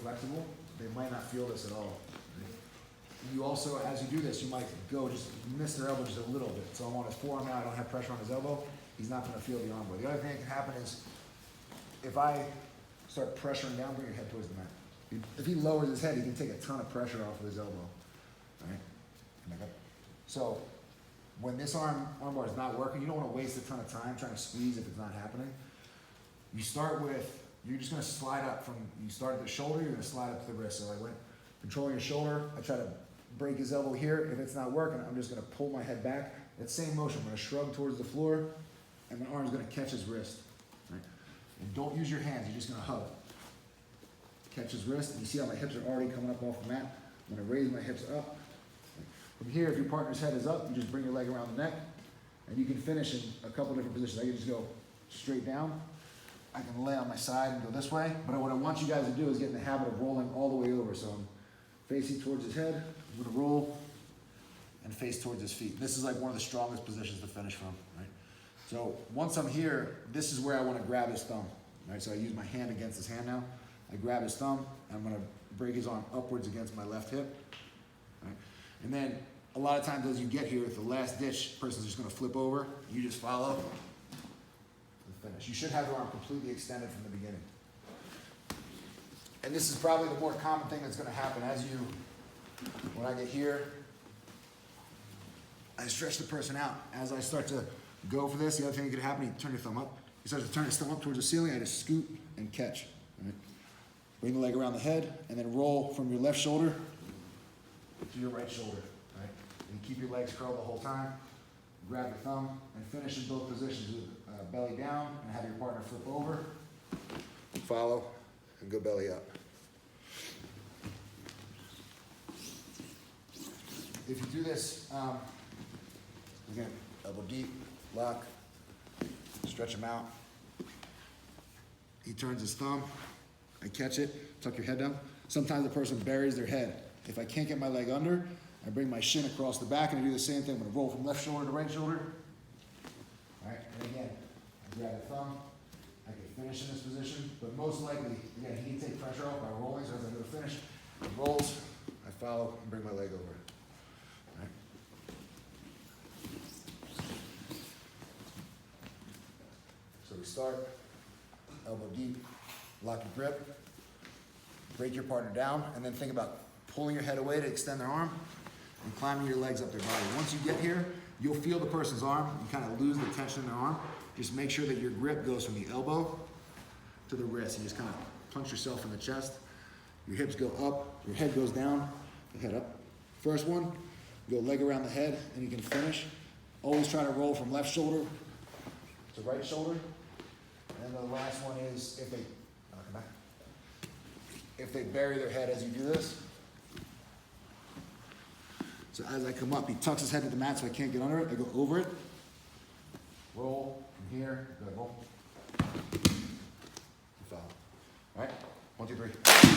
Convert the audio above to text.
flexible, they might not feel this at all. You also, as you do this, you might go just miss their elbow just a little bit. So I'm on his forearm now, I don't have pressure on his elbow, he's not gonna feel the armbar. The other thing that can happen is, if I start pressuring down, bring your head towards the mat. If he lowers his head, he can take a ton of pressure off of his elbow. All right? Back up. So when this armbar is not working, you don't want to waste a ton of time trying to squeeze if it's not happening. You start with, you're just going to slide up from, you start at the shoulder, you're going to slide up to the wrist. So I went controlling your shoulder, I try to break his elbow here. If it's not working, I'm just going to pull my head back. That same motion, I'm going to shrug towards the floor, and my arm's going to catch his wrist. Right? And don't use your hands, you're just going to hug. Catch his wrist, and you see how my hips are already coming up off the mat. I'm going to raise my hips up. From here, if your partner's head is up, you just bring your leg around the neck, and you can finish in a couple different positions. I can just go straight down. I can lay on my side and go this way, but what I want you guys to do is get in the habit of rolling all the way over. So I'm facing towards his head, I'm going to roll and face towards his feet. This is like one of the strongest positions to finish from, right? So once I'm here, this is where I want to grab his thumb, right? So I use my hand against his hand now. I grab his thumb, I'm going to break his arm upwards against my left hip. Right? And then a lot of times as you get here, with the last ditch, the person's just going to flip over. You just follow and finish. You should have your arm completely extended from the beginning. And this is probably the more common thing that's going to happen as you, when I get here, I stretch the person out. As I start to go for this, the other thing that could happen, you turn your thumb up. You start to turn his thumb up towards the ceiling, I just scoot and catch. Right? Bring the leg around the head, and then roll from your left shoulder to your right shoulder, right? And keep your legs curled the whole time. Grab your thumb, and finish in both positions with belly down, and have your partner flip over. Follow, and go belly up. If you do this, again, elbow deep, lock, stretch him out. He turns his thumb. I catch it, tuck your head down. Sometimes the person buries their head. If I can't get my leg under, I bring my shin across the back and I do the same thing. I'm gonna roll from left shoulder to right shoulder. All right, and again, I grab the thumb. I can finish in this position, but most likely, again, he can take pressure off by rolling, so as I go to finish, he rolls, I follow, and bring my leg over. All right. So we start, elbow deep, lock your grip, break your partner down, and then think about pulling your head away to extend their arm and climbing your legs up their body. Once you get here, you'll feel the person's arm. You kind of lose the tension in their arm. Just make sure that your grip goes from the elbow to the wrist. You just kind of punch yourself in the chest. Your hips go up, your head goes down, the head up. First one, go leg around the head, and you can finish. Always try to roll from left shoulder to right shoulder. And then the last one is if they bury their head as you do this. So as I come up, he tucks his head to the mat so I can't get under it. I go over it, roll from here, go roll, and follow. All right, 1, 2, 3.